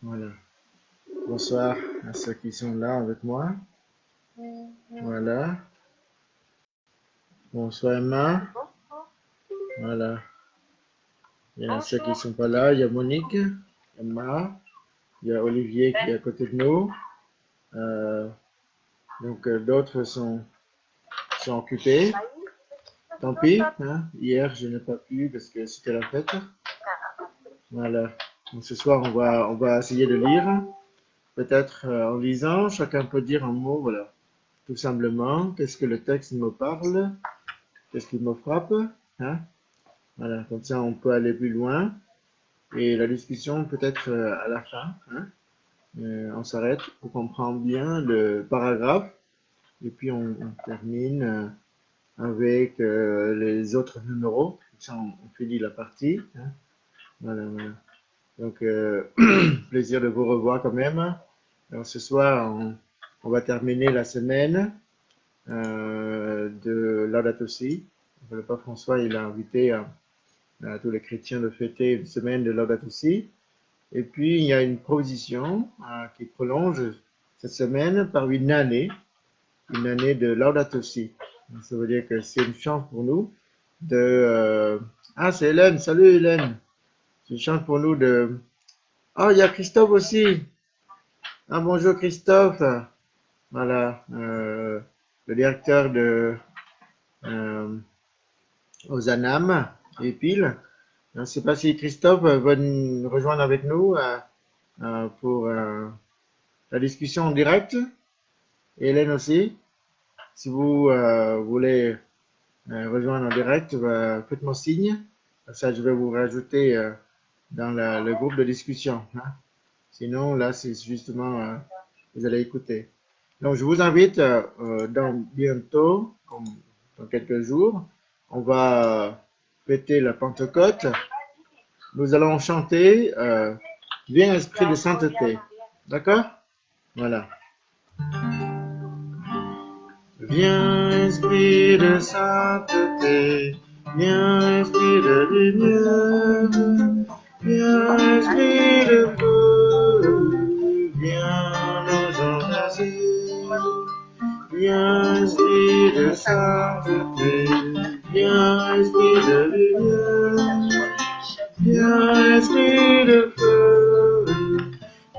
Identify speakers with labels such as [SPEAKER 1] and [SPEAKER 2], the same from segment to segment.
[SPEAKER 1] Voilà. Bonsoir à ceux qui sont là avec moi. Voilà. Bonsoir Emma. Voilà. Il y a ceux qui ne sont pas là. Il y a Monique, Emma. Il y a Olivier qui est à côté de nous. Euh, d'autres sont occupés. Tant pis. Hein. Hier, je n'ai pas pu parce que c'était la fête. Voilà. Donc ce soir, on va essayer de lire. Peut-être en lisant, chacun peut dire un mot. Voilà. Tout simplement, qu'est-ce que le texte me parle? Qu'est-ce qui me frappe? Hein? Voilà, comme ça on peut aller plus loin. Et la discussion peut-être à la fin. Hein? On s'arrête pour comprendre bien le paragraphe. Et puis on termine avec les autres numéros. Comme ça on finit la partie. Hein? Voilà, voilà. Donc, plaisir de vous revoir quand même. Alors, ce soir, on va terminer la semaine de Laudato Si. Le pape François, il a invité à tous les chrétiens de fêter une semaine de Laudato Si. Et puis, il y a une proposition qui prolonge cette semaine par une année de Laudato Si. Ça veut dire que c'est une chance pour nous de... Ah, c'est Hélène. Salut Hélène. C'est une chance pour nous de... Ah, il y a Christophe aussi. Ah, bonjour Christophe. Voilà, le directeur de euh, Ozanam et Pile. Je ne sais pas si Christophe va nous rejoindre avec nous pour la discussion en direct. Et Hélène aussi. Si vous voulez rejoindre en direct, faites-moi signe. Ça, je vais vous rajouter dans le groupe de discussion. Hein. Sinon, là, c'est justement, vous allez écouter. Donc, je vous invite dans bientôt, comme dans quelques jours, on va fêter la Pentecôte. Nous allons chanter Viens Esprit de Sainteté. D'accord? Voilà. Viens Esprit de Sainteté, viens Esprit de lumière, viens Esprit de feu, viens nous embraser. Viens Esprit de Sainteté, viens Esprit de lumière, viens Esprit de feu,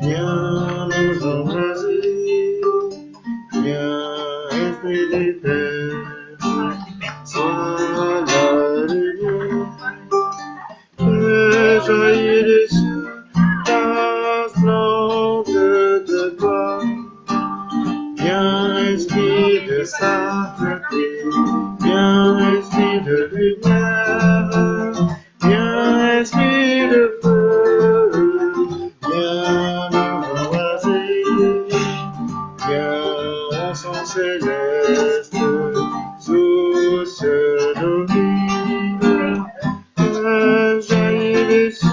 [SPEAKER 1] viens nous embraser. Viens Esprit d'éther, sois la lumière, fais jaillir des cieux la splendeur de gloire. Viens Esprit de sainteté, viens Esprit de lumière, viens Esprit de feu, viens nous embraser, viens au son céleste, source de vie, fais jaillir des cieux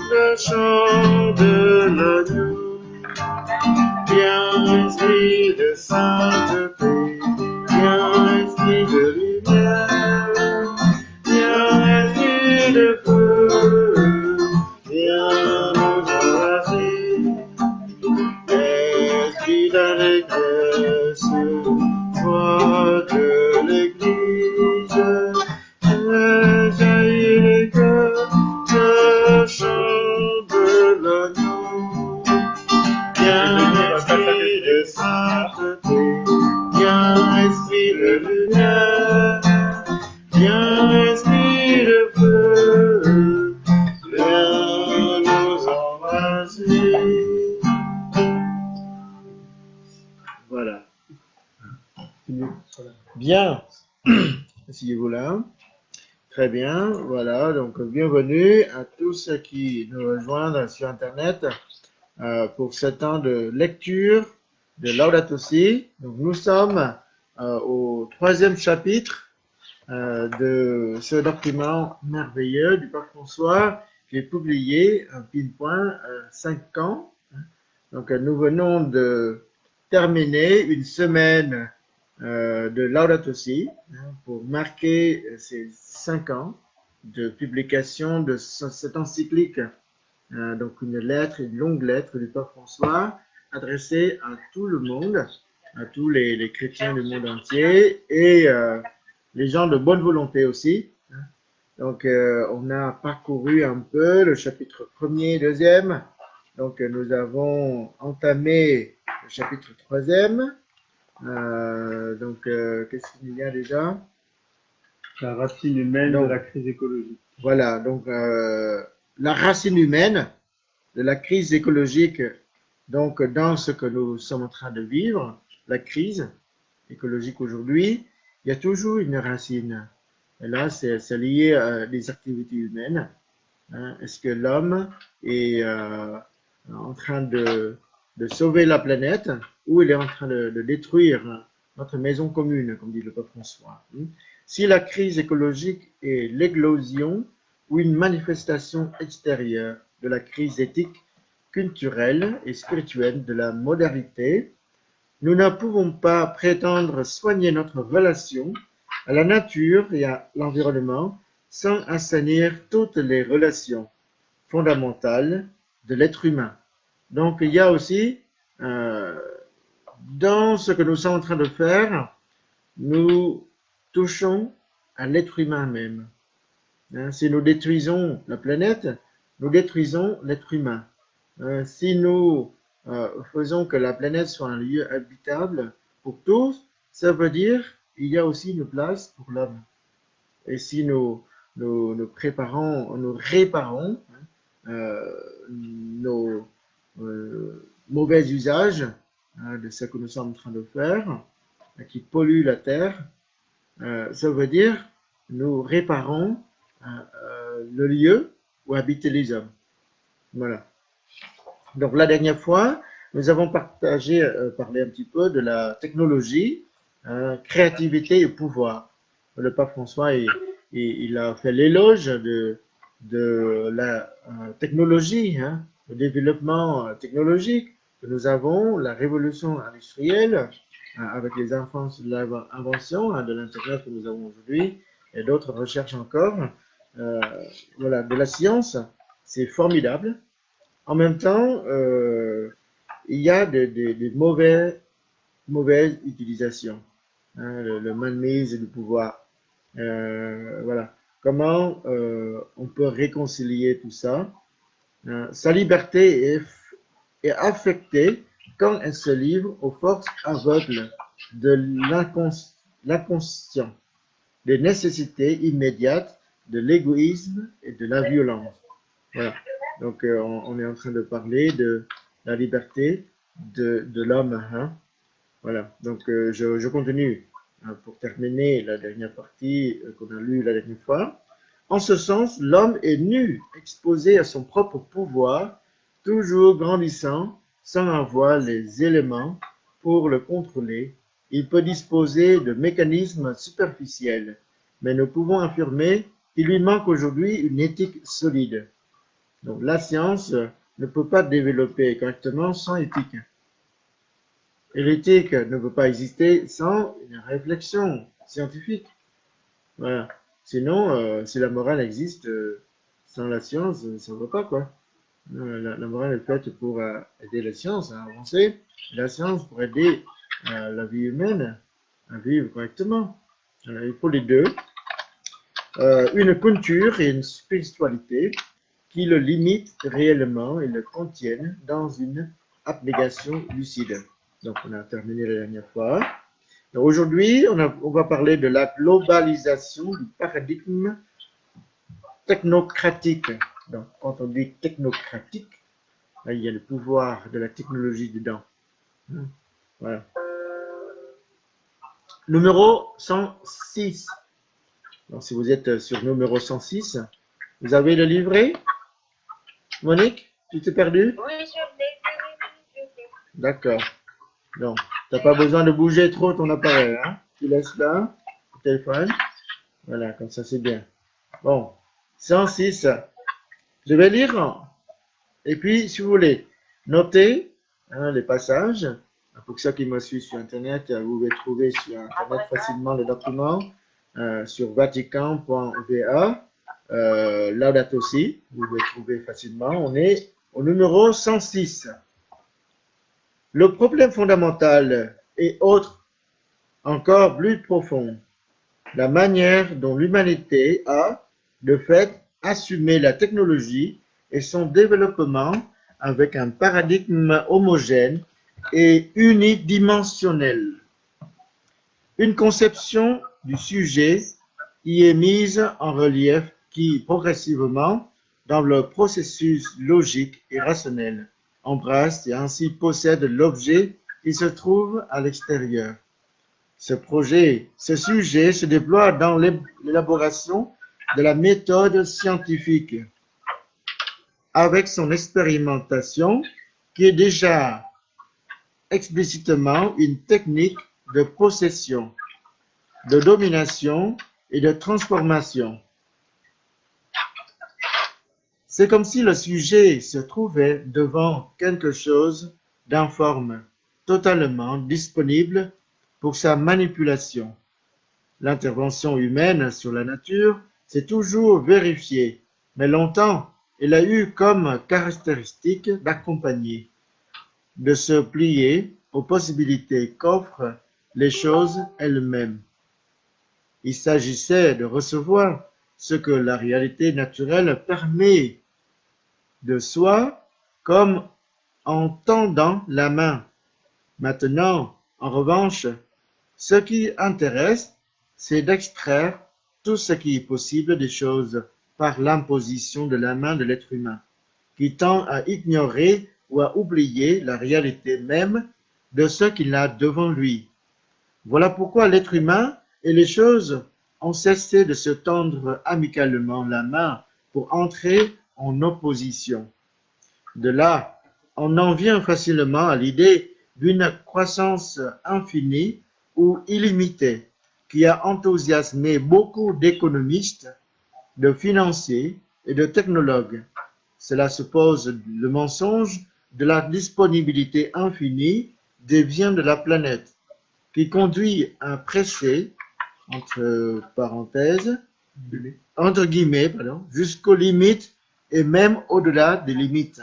[SPEAKER 1] le chant de l'agneau. Viens Esprit de sainteté, viens Esprit de lumière, viens Esprit de feu, viens nous embraser. Esprit d'allégresse, foi de l'Église, fais jaillir les cœurs, le chant de l'agneau. Viens Esprit de sainteté, viens Esprit de lumière, viens Esprit de feu, viens nous embrasser. Voilà. Bien. Asseyez-vous là. Très bien. Voilà. Donc, bienvenue à tous ceux qui nous rejoignent sur Internet pour ce temps de lecture de Laudato Si. Donc, nous sommes au troisième chapitre de ce document merveilleux du pape François qui est publié en pile point 5 ans. Donc, nous venons de terminer une semaine de Laudato Si pour marquer ces 5 ans de publication de cette encyclique donc une lettre, une longue lettre du pape François adressée à tout le monde, à tous les chrétiens du monde entier et les gens de bonne volonté aussi. Donc, on a parcouru un peu le chapitre 1er, 2e. Donc, nous avons entamé le chapitre 3e. Donc, qu'est-ce qu'il y a déjà?
[SPEAKER 2] La racine humaine de
[SPEAKER 1] Donc,
[SPEAKER 2] la crise écologique.
[SPEAKER 1] voilà. Donc, la racine humaine de la crise écologique. Donc, dans ce que nous sommes en train de vivre, la crise écologique aujourd'hui, il y a toujours une racine. Et là, c'est lié à des activités humaines. Hein. Est-ce que l'homme est en train de sauver la planète ou il est en train de détruire notre maison commune, comme dit le pape François? Si la crise écologique est l'éclosion ou une manifestation extérieure de la crise éthique, culturelle et spirituelle de la modernité, nous ne pouvons pas prétendre soigner notre relation à la nature et à l'environnement sans assainir toutes les relations fondamentales de l'être humain. Donc il y a aussi, dans ce que nous sommes en train de faire, nous touchons à l'être humain même. Hein, si nous détruisons la planète, nous détruisons l'être humain. Si nous faisons que la planète soit un lieu habitable pour tous, ça veut dire qu'il y a aussi une place pour l'homme. Et si nous préparons, nous réparons nos mauvais usages de ce que nous sommes en train de faire, qui pollue la terre, ça veut dire nous réparons le lieu où habitent les hommes. Voilà. Donc la dernière fois, nous avons parlé un petit peu de la technologie, créativité et pouvoir. Le pape François, il a fait l'éloge de la technologie, hein, le développement technologique que nous avons, la révolution industrielle, avec les inventions de l'Internet que nous avons aujourd'hui et d'autres recherches encore. Voilà, de la science, c'est formidable. En même temps, il y a de mauvaises utilisations, hein, le mainmise du pouvoir. Voilà. Comment on peut réconcilier tout ça? Sa liberté est affectée quand elle se livre aux forces aveugles de l'inconscient, des nécessités immédiates, de l'égoïsme et de la violence. Voilà. Donc, on est en train de parler de la liberté de l'homme. Hein. Voilà. Donc, je continue pour terminer la dernière partie qu'on a lue la dernière fois. En ce sens, l'homme est nu, exposé à son propre pouvoir, toujours grandissant, sans avoir les éléments pour le contrôler. Il peut disposer de mécanismes superficiels, mais nous pouvons affirmer qu'il lui manque aujourd'hui une éthique solide. Donc la science ne peut pas développer correctement sans éthique. Et l'éthique ne peut pas exister sans une réflexion scientifique. Voilà. Sinon, si la morale existe sans la science, ça ne va pas, quoi. La morale est faite pour aider la science à avancer, la science pour aider la vie humaine à vivre correctement. Il faut les deux. Une culture et une spiritualité qui le limitent réellement et le contiennent dans une abnégation lucide. Donc, on a terminé la dernière fois. Aujourd'hui, on va parler de la globalisation du paradigme technocratique. Donc, quand on dit technocratique, là, il y a le pouvoir de la technologie dedans. Voilà. Numéro 106. Donc, si vous êtes sur numéro 106, vous avez le livret? Monique, tu t'es perdu?
[SPEAKER 3] Oui, je l'ai.
[SPEAKER 1] D'accord. Donc, tu n'as pas besoin de bouger trop ton appareil. Hein? Tu laisses là, le téléphone. Voilà, comme ça, c'est bien. Bon, 106. Je vais lire. Et puis, si vous voulez, notez les passages. Pour ceux qui me suivent sur Internet, vous pouvez trouver sur Internet facilement les documents sur vatican.va. Laudato Si, vous le trouvez facilement. On est au numéro 106. Le problème fondamental est autre, encore plus profond. La manière dont l'humanité a, de fait, assumé la technologie et son développement avec un paradigme homogène et unidimensionnel. Une conception du sujet y est mise en relief qui, progressivement, dans le processus logique et rationnel, embrasse et ainsi possède l'objet qui se trouve à l'extérieur. Ce sujet se déploie dans l'élaboration de la méthode scientifique, avec son expérimentation qui est déjà explicitement une technique de possession, de domination et de transformation. C'est comme si le sujet se trouvait devant quelque chose d'informe, totalement disponible pour sa manipulation. L'intervention humaine sur la nature s'est toujours vérifiée, mais longtemps elle a eu comme caractéristique d'accompagner, de se plier aux possibilités qu'offrent les choses elles-mêmes. Il s'agissait de recevoir ce que la réalité naturelle permet de soi comme en tendant la main. Maintenant, en revanche, ce qui intéresse, c'est d'extraire tout ce qui est possible des choses par l'imposition de la main de l'être humain, qui tend à ignorer ou à oublier la réalité même de ce qu'il a devant lui. Voilà pourquoi l'être humain et les choses ont cessé de se tendre amicalement la main pour entrer en opposition. De là, on en vient facilement à l'idée d'une croissance infinie ou illimitée qui a enthousiasmé beaucoup d'économistes, de financiers et de technologues. Cela suppose le mensonge de la disponibilité infinie des biens de la planète, qui conduit à presser, entre parenthèses, entre guillemets, jusqu'aux limites et même au-delà des limites.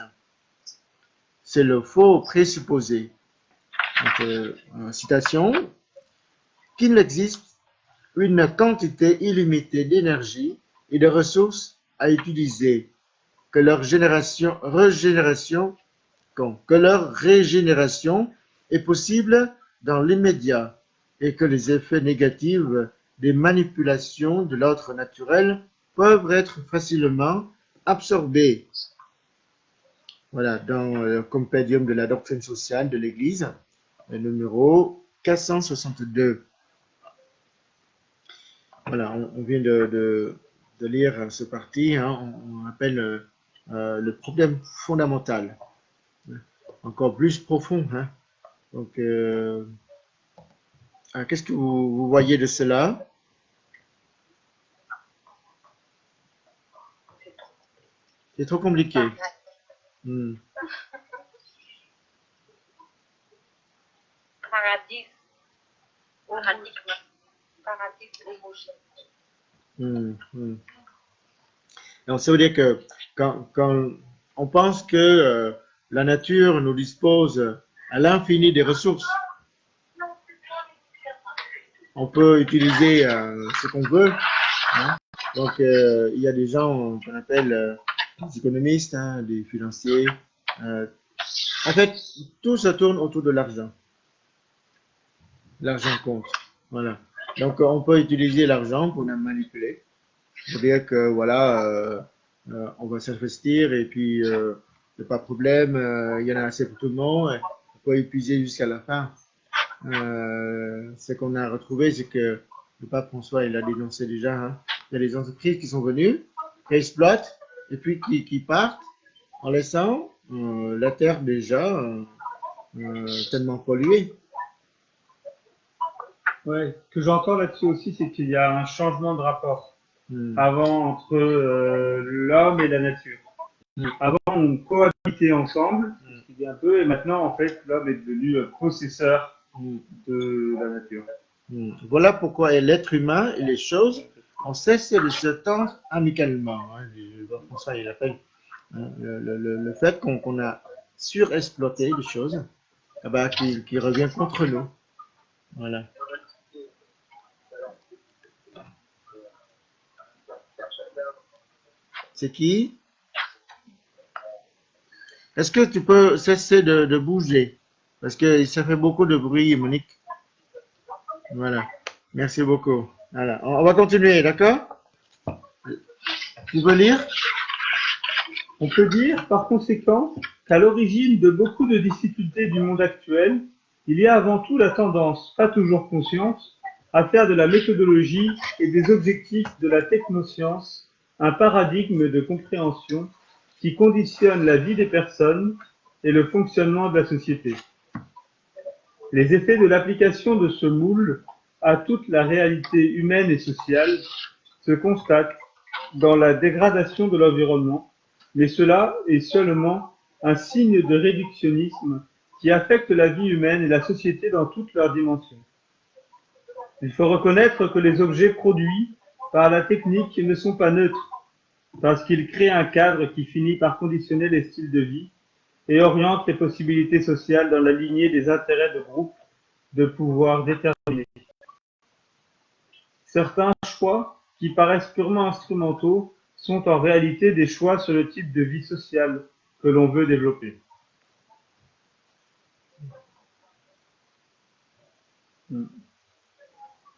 [SPEAKER 1] C'est le faux présupposé. Citation, qu'il existe une quantité illimitée d'énergie et de ressources à utiliser, que leur régénération est possible dans l'immédiat et que les effets négatifs des manipulations de l'ordre naturel peuvent être facilement absorbés. Voilà, dans le compendium de la doctrine sociale de l'Église, le numéro 462. Voilà, on vient de lire ce parti, hein, on appelle le problème fondamental, encore plus profond. Hein. Donc, qu'est-ce que vous voyez de cela? C'est trop compliqué.
[SPEAKER 3] Paradigme homogène.
[SPEAKER 1] Donc, ça veut dire que quand on pense que la nature nous dispose à l'infini des ressources, on peut utiliser ce qu'on veut. Hein. Donc, il y a des gens qu'on appelle des économistes, hein, des financiers. En fait, tout se tourne autour de l'argent. L'argent compte. Voilà. Donc, on peut utiliser l'argent pour la manipuler. Pour dire que, voilà, on va s'investir et puis, il n'y a pas de problème, il y en a assez pour tout le monde. On peut épuiser jusqu'à la fin. Ce qu'on a retrouvé, c'est que le pape François, il a dénoncé déjà, hein, il y a des entreprises qui sont venues, qui exploitent, et puis qui partent en laissant la terre déjà tellement polluée.
[SPEAKER 2] Ouais, ce que j'entends là-dessus aussi, c'est qu'il y a un changement de rapport avant entre l'homme et la nature. Avant, on cohabitait ensemble, je dis un peu, et maintenant, en fait, l'homme est devenu possesseur de la nature.
[SPEAKER 1] Voilà pourquoi l'être humain et les choses on cesse de se tendre amicalement. Hein. François, il appelle hein, le fait qu'on a surexploité des choses ah bah, qui revient contre nous. Voilà. C'est qui? Est-ce que tu peux cesser de bouger? Parce que ça fait beaucoup de bruit, Monique. Voilà. Merci beaucoup. Voilà. On va continuer, d'accord? Tu veux lire?
[SPEAKER 2] On peut dire, par conséquent, qu'à l'origine de beaucoup de difficultés du monde actuel, il y a avant tout la tendance, pas toujours consciente, à faire de la méthodologie et des objectifs de la technoscience un paradigme de compréhension qui conditionne la vie des personnes et le fonctionnement de la société. Les effets de l'application de ce moule à toute la réalité humaine et sociale se constatent dans la dégradation de l'environnement, mais cela est seulement un signe de réductionnisme qui affecte la vie humaine et la société dans toutes leurs dimensions. Il faut reconnaître que les objets produits par la technique ne sont pas neutres, parce qu'ils créent un cadre qui finit par conditionner les styles de vie et oriente les possibilités sociales dans la lignée des intérêts de groupe de pouvoir déterminés. Certains choix, qui paraissent purement instrumentaux, sont en réalité des choix sur le type de vie sociale que l'on veut développer.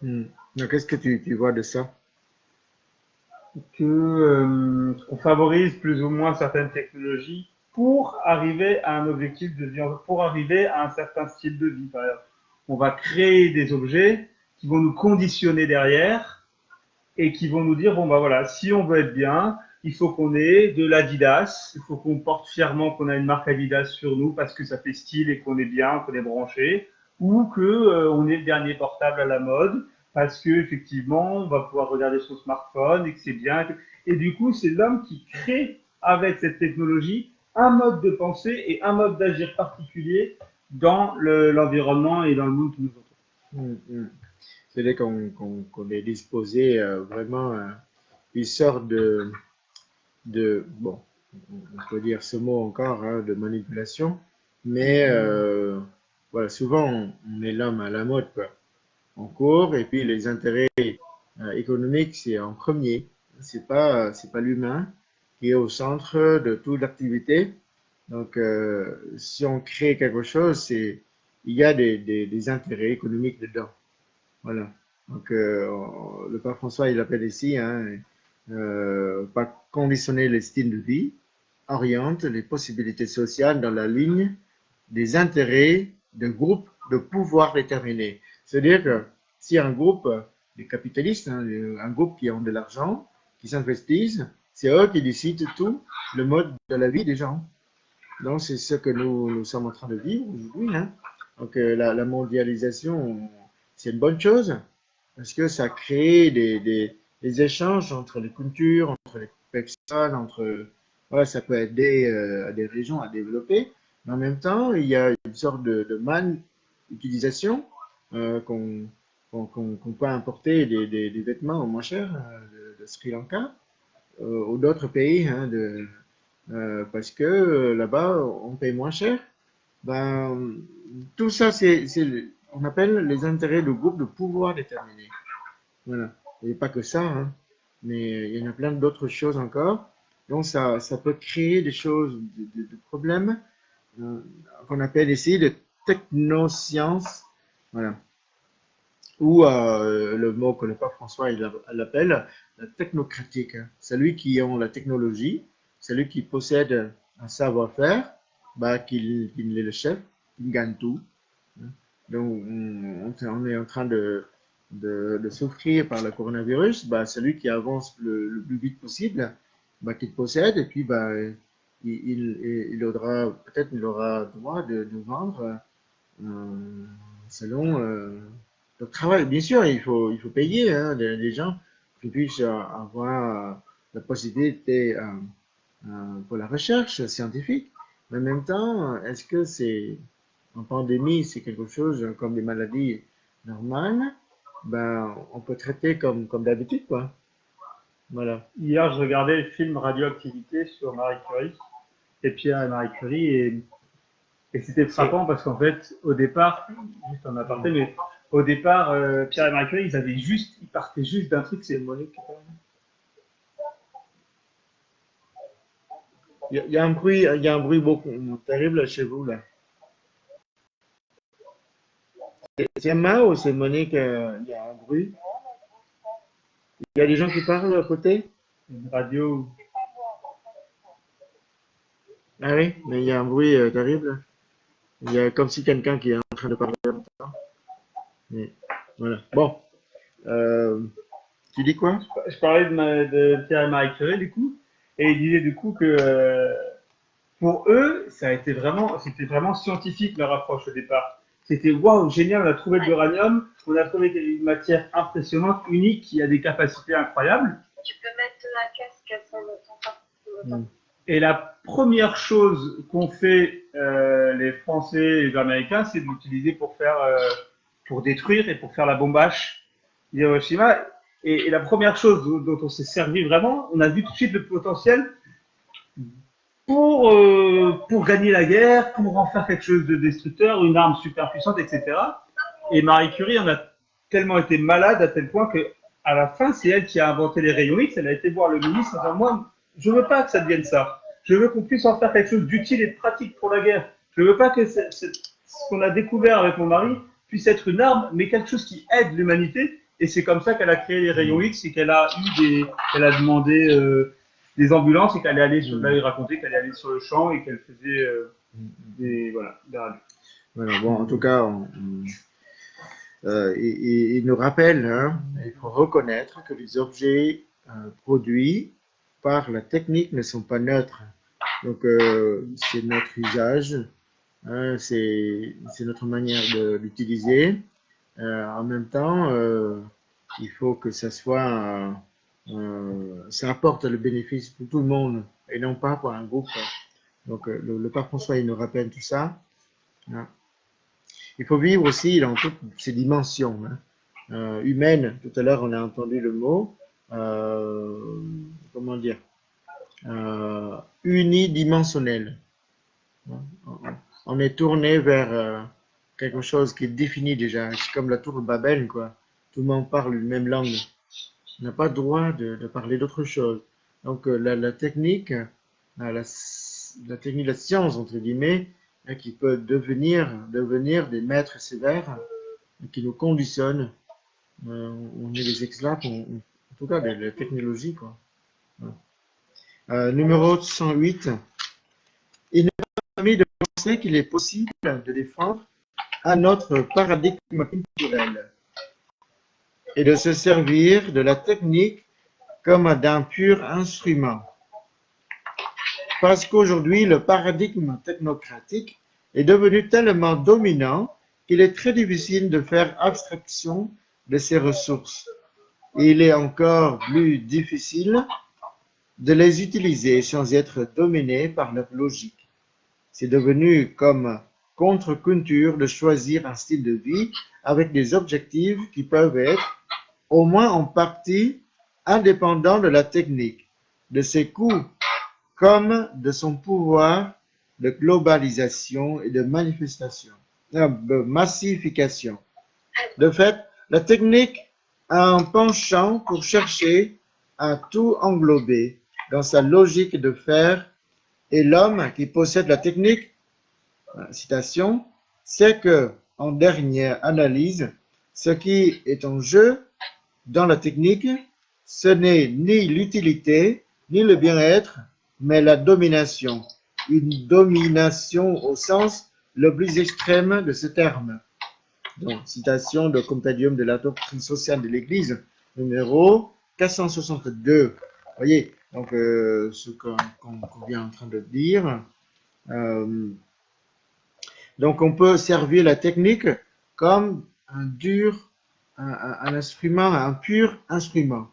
[SPEAKER 1] Donc, qu'est-ce que tu vois de ça?
[SPEAKER 2] On favorise plus ou moins certaines technologies pour arriver à un objectif de vie, pour arriver à un certain style de vie. Par exemple, on va créer des objets qui vont nous conditionner derrière et qui vont nous dire bon bah voilà, si on veut être bien, il faut qu'on ait de l'Adidas, il faut qu'on porte fièrement qu'on a une marque Adidas sur nous parce que ça fait style et qu'on est bien, qu'on est branché, ou que on est le dernier portable à la mode parce que effectivement on va pouvoir regarder son smartphone et que c'est bien. Et du coup, c'est l'homme qui crée avec cette technologie un mode de pensée et un mode d'agir particulier dans l'environnement et dans le monde qui nous entoure.
[SPEAKER 1] C'est-à-dire qu'on est disposé vraiment une sorte bon, on peut dire ce mot encore, hein, de manipulation, mais voilà, souvent on est l'homme à la mode, quoi. On court et puis les intérêts économiques, c'est en premier. C'est pas l'humain qui est au centre de toute l'activité. Donc, si on crée quelque chose, il y a des intérêts économiques dedans. Voilà. Donc, le pape François, il appelle ici, hein, pas conditionner les styles de vie, oriente les possibilités sociales dans la ligne des intérêts d'un groupe de pouvoir déterminé. C'est-à-dire que si un groupe, des capitalistes, hein, un groupe qui ont de l'argent, qui s'investissent, c'est eux qui décident tout le mode de la vie des gens. Donc, c'est ce que nous sommes en train de vivre aujourd'hui. Hein. Donc, la mondialisation, c'est une bonne chose parce que ça crée des échanges entre les cultures, entre les personnes, voilà, ça peut aider à des régions à développer. Mais en même temps, il y a une sorte de mal-utilisation qu'on peut importer des vêtements moins chers de Sri Lanka ou d'autres pays hein, parce que là-bas, on paye moins cher. Ben, tout ça, on appelle les intérêts de groupe de pouvoir déterminé. Voilà. Il n'y a pas que ça, hein, mais il y en a plein d'autres choses encore. Donc, ça peut créer des choses, de problèmes euh, qu'on appelle ici de technosciences. Voilà. Ou le mot que le pape François il appelle la technocratique. Hein. Celui qui a la technologie, celui qui possède un savoir-faire, bah, qu'il est le chef, qu'il gagne tout. Hein. Donc, on est en train de souffrir par le coronavirus. Bah, celui qui avance le plus vite possible, bah, qu'il possède, et puis bah, il aura, peut-être il aura droit de vendre selon le travail. Bien sûr, il faut payer hein, des gens qui puissent avoir la possibilité pour la recherche scientifique. Mais en même temps, est-ce que c'est en pandémie, c'est quelque chose comme des maladies normales? Ben, on peut traiter comme d'habitude, quoi. Voilà.
[SPEAKER 2] Hier, je regardais le film Radioactivité sur Marie Curie et Pierre et Marie Curie et c'était
[SPEAKER 1] C'est.
[SPEAKER 2] frappant parce qu'en fait, au départ, juste en aparté, mais au départ, Pierre et Marie Curie, ils partaient juste d'un truc,
[SPEAKER 1] C'est
[SPEAKER 2] c'est
[SPEAKER 1] Monique qui parle. Il y a un bruit, il y a un bruit beaucoup terrible chez vous là. C'est Emma ou c'est Monique? Il y a un bruit. Il y a des gens qui parlent à côté?
[SPEAKER 2] une radio.
[SPEAKER 1] Ah oui, mais il y a un bruit terrible. Il y a comme si quelqu'un qui est en train de parler en même temps. Mais, voilà. Bon, euh, tu dis quoi?
[SPEAKER 2] Je parlais de Pierre et Marie Curie du coup, et ils disaient du coup que pour eux, c'était vraiment scientifique leur approche au départ. C'était waouh, génial, on a trouvé de l'uranium, on a trouvé une matière impressionnante, unique, qui a des capacités incroyables.
[SPEAKER 3] Tu peux mettre un casque, ça n'entend pas.
[SPEAKER 1] Hmm.
[SPEAKER 2] Et la première chose qu'ont fait les Français et les Américains, c'est de l'utiliser pour détruire et pour faire la bombe H d'Hiroshima. Et la première chose dont on s'est servi vraiment, on a vu tout de suite le potentiel pour gagner la guerre, pour en faire quelque chose de destructeur, une arme super puissante, etc. Et Marie Curie en a tellement été malade à tel point que, à la fin, c'est elle qui a inventé les rayons X. Elle a été voir le ministre en disant, moi, je veux pas que ça devienne ça. Je veux qu'on puisse en faire quelque chose d'utile et de pratique pour la guerre. Je veux pas que ce qu'on a découvert avec mon mari puisse être une arme, mais quelque chose qui aide l'humanité. Et c'est comme ça qu'elle a créé les rayons X et qu'elle a demandé des ambulances et qu'elle allait sur, là, il racontait qu'elle allait sur le champ et qu'elle faisait des radios.
[SPEAKER 1] Voilà, bon, en tout cas, il nous rappelle, hein, il faut reconnaître que les objets produits par la technique ne sont pas neutres. Donc, c'est notre usage, hein, c'est notre manière de l'utiliser. En même temps, il faut que ça soit, ça apporte le bénéfice pour tout le monde et non pas pour un groupe. Donc, le pape François, il nous rappelle tout ça, hein. Il faut vivre aussi dans toutes ces dimensions, hein, humaines. Tout à l'heure, on a entendu le mot, euh, comment dire, unidimensionnel. On est tourné vers quelque chose qui est défini déjà. C'est comme la tour de Babel, quoi. Tout le monde parle une même langue. On n'a pas le droit de parler d'autre chose. Donc la technique, la technique, la science, entre guillemets, hein, qui peut devenir des maîtres sévères qui nous conditionnent. On est des esclaves, en tout cas, de la technologie, quoi. Numéro 108. Il nous a permis de penser qu'il est possible de défendre un autre paradigme culturel et de se servir de la technique comme d'un pur instrument. Parce qu'aujourd'hui, le paradigme technocratique est devenu tellement dominant qu'il est très difficile de faire abstraction de ses ressources. Et il est encore plus difficile de les utiliser sans être dominé par leur logique. C'est devenu comme contre-culture de choisir un style de vie avec des objectifs qui peuvent être, au moins en partie, indépendants de la technique, de ses coûts comme de son pouvoir de globalisation et de manifestation, de massification. De fait, la technique a un penchant pour chercher à tout englober dans sa logique de faire, et l'homme qui possède la technique, citation, sait que, en dernière analyse, ce qui est en jeu dans la technique, ce n'est ni l'utilité, ni le bien-être, mais la domination. Une domination au sens le plus extrême de ce terme. Donc, citation de Compendium de la doctrine sociale de l'Église, numéro 462. Voyez, donc ce qu'on vient en train de dire. Euh, donc, on peut servir la technique comme un instrument, un pur instrument.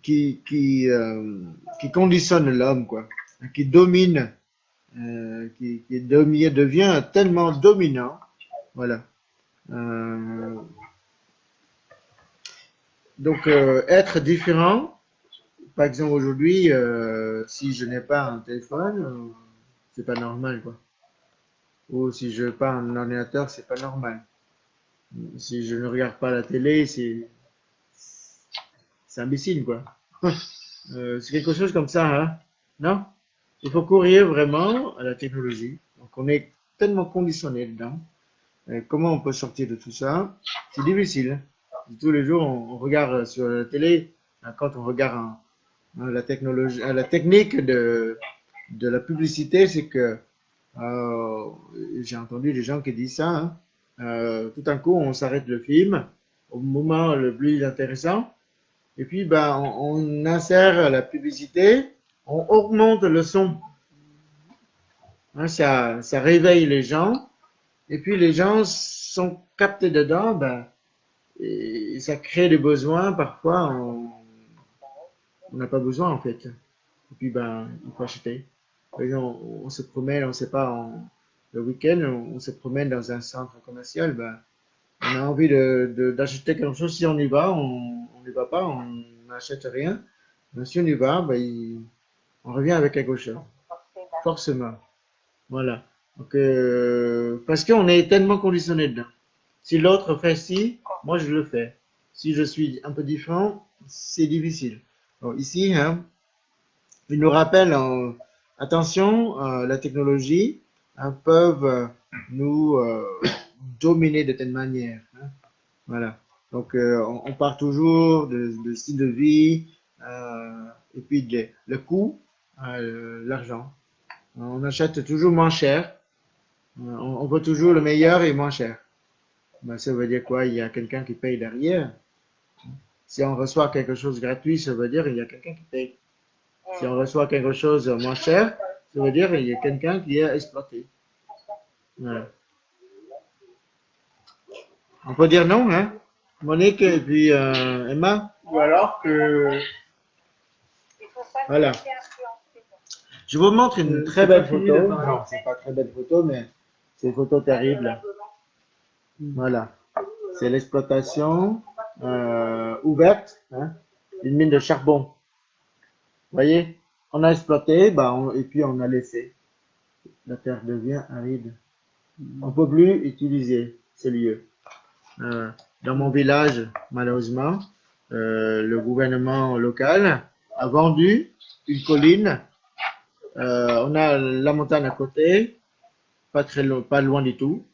[SPEAKER 1] Qui conditionne l'homme, quoi, qui domine, devient tellement dominant, voilà. Euh, Donc, être différent, par exemple aujourd'hui, si je n'ai pas un téléphone, c'est pas normal, quoi. Ou si je n'ai pas un ordinateur, c'est pas normal. Si je ne regarde pas la télé, c'est imbécile, quoi. C'est quelque chose comme ça, hein? Non? Il faut courir vraiment à la technologie. Donc, on est tellement conditionné dedans. Comment on peut sortir de tout ça? C'est difficile. Tous les jours, on regarde sur la télé, quand on regarde la technologie, la technique de la publicité, c'est que euh, j'ai entendu des gens qui disent ça, hein. Tout d'un coup, on s'arrête le film au moment le plus intéressant, et puis ben, on insère la publicité, on augmente le son, hein, ça réveille les gens, et puis les gens sont captés dedans, ben, et ça crée des besoins, parfois on n'a pas besoin en fait. Et puis ben, il faut acheter. Par exemple, on se promène, on sait pas, le week-end, on se promène dans un centre commercial, ben, on a envie d'acheter quelque chose. Si on y va, on n'y va pas, on n'achète rien. Mais si on y va, ben, on revient avec quelque chose. Forcément. Voilà. Donc, parce qu'on est tellement conditionné dedans. Si l'autre fait ci, moi je le fais. Si je suis un peu différent, c'est difficile. Donc, ici, hein, il nous rappelle, attention, la technologie hein, peuvent nous dominer de telle manière, hein. Voilà. Donc, on part toujours de style de vie et puis le coût, l'argent. On achète toujours moins cher. On veut toujours le meilleur et moins cher. Ben, ça veut dire quoi? Il y a quelqu'un qui paye derrière. Si on reçoit quelque chose gratuit, ça veut dire qu'il y a quelqu'un qui paye. Si on reçoit quelque chose moins cher, ça veut dire qu'il y a quelqu'un qui est exploité. Voilà. On peut dire non, hein? Monique et puis Emma?
[SPEAKER 2] Ou alors que
[SPEAKER 1] Voilà. Je vous montre une très
[SPEAKER 2] c'est
[SPEAKER 1] belle
[SPEAKER 2] pas fini
[SPEAKER 1] photo.
[SPEAKER 2] de parler.
[SPEAKER 1] Non, c'est pas très belle photo, mais c'est une photo terrible. Voilà. C'est l'exploitation ouverte, hein, une mine de charbon. Vous voyez? On a exploité, bah, et puis on a laissé. La terre devient aride. On ne peut plus utiliser ces lieux. Dans mon village, malheureusement, le gouvernement local a vendu une colline. On a la montagne à côté, pas loin du tout.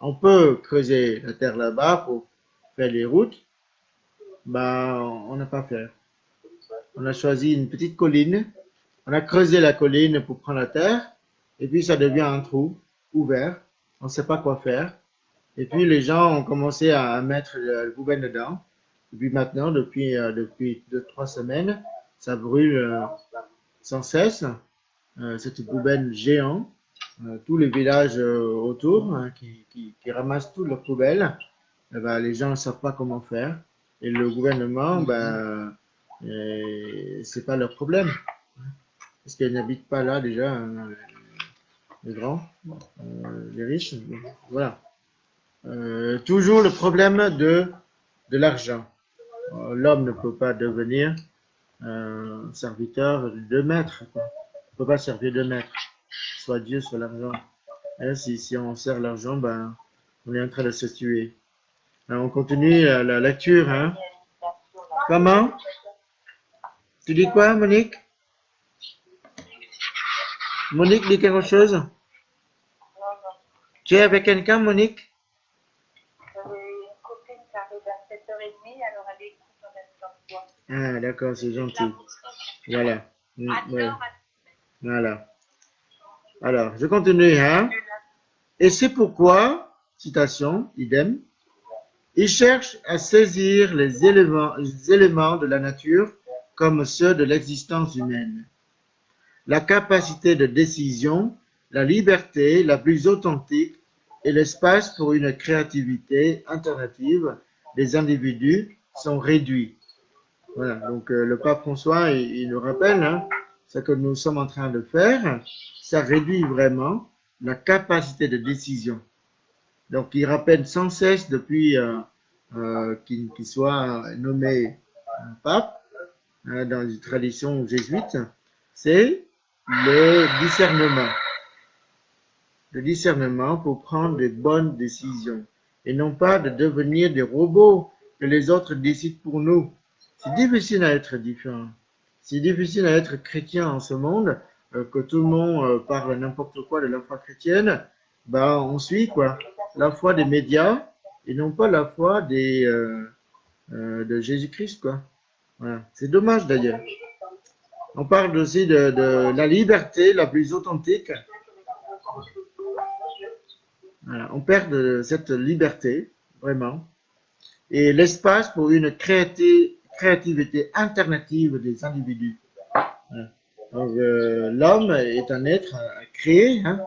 [SPEAKER 1] On peut creuser la terre là-bas pour faire des routes. Ben, on n'a pas fait. On a choisi une petite colline. On a creusé la colline pour prendre la terre. Et puis ça devient un trou ouvert. On ne sait pas quoi faire. Et puis les gens ont commencé à mettre le poubelle dedans. Et puis maintenant, depuis 2, 3 semaines, ça brûle sans cesse. Cette poubelle géante. Tous les villages autour hein, qui ramassent toutes leurs poubelles. Eh ben, les gens ne savent pas comment faire. Et le gouvernement, ben, c'est pas leur problème. Parce qu'ils n'habitent pas là déjà, hein, les grands, les riches. Voilà. Toujours le problème de l'argent. L'homme ne peut pas devenir serviteur de maître, quoi. Il ne peut pas servir de maître. Soit Dieu, soit l'argent. Et si on sert l'argent, ben, on est en train de se tuer. Alors, on continue la lecture. Hein. Comment? Tu dis quoi, Monique? Monique dit quelque chose? Tu es avec quelqu'un, Monique?
[SPEAKER 3] J'avais une copine qui arrive à 7h30, alors elle écoute en même temps que toi.
[SPEAKER 1] Ah, d'accord, c'est gentil. Voilà. Ouais. Voilà. Alors, je continue. Hein. Et c'est pourquoi, citation, idem, il cherche à saisir les éléments de la nature comme ceux de l'existence humaine. La capacité de décision, la liberté la plus authentique et l'espace pour une créativité alternative des individus sont réduits. Voilà, donc le pape François, il nous rappelle hein, ce que nous sommes en train de faire, ça réduit vraiment la capacité de décision. Donc il rappelle sans cesse depuis qui soit nommé un pape dans les traditions jésuites, c'est le discernement. Le discernement pour prendre de bonnes décisions et non pas de devenir des robots que les autres décident pour nous. C'est difficile à être différent. C'est difficile à être chrétien en ce monde, que tout le monde parle n'importe quoi de la foi chrétienne. Ben, on suit quoi? La foi des médias et non pas la foi de Jésus-Christ, quoi. Voilà. C'est dommage d'ailleurs. On parle aussi de la liberté la plus authentique. Voilà. On perd de cette liberté, vraiment, et l'espace pour une créativité alternative des individus. Voilà. Donc, l'homme est un être créé. Hein.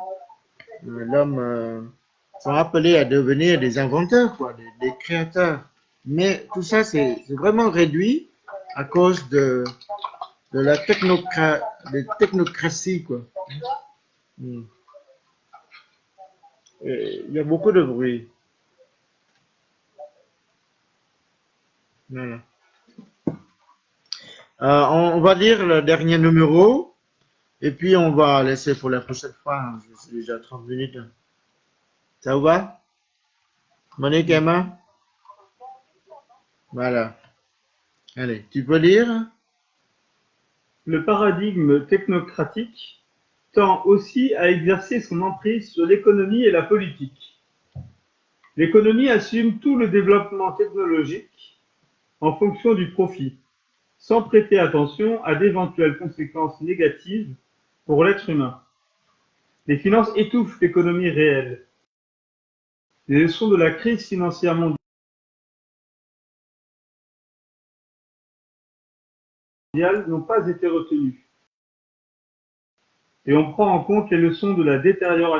[SPEAKER 1] L'homme sont appelés à devenir des inventeurs, quoi, des créateurs. Mais tout ça, c'est vraiment réduit à cause de la technocratie, quoi. Hmm. Il y a beaucoup de bruit. Voilà. On va lire le dernier numéro et puis on va laisser pour la prochaine fois. C'est déjà 30 minutes. Ça vous va? Monique, Emma? Voilà. Allez, tu peux lire?
[SPEAKER 2] Le paradigme technocratique tend aussi à exercer son emprise sur l'économie et la politique. L'économie assume tout le développement technologique en fonction du profit, sans prêter attention à d'éventuelles conséquences négatives pour l'être humain. Les finances étouffent l'économie réelle. Les leçons de la crise financière mondiale n'ont pas été retenues. Et on prend en compte les leçons de la détérioration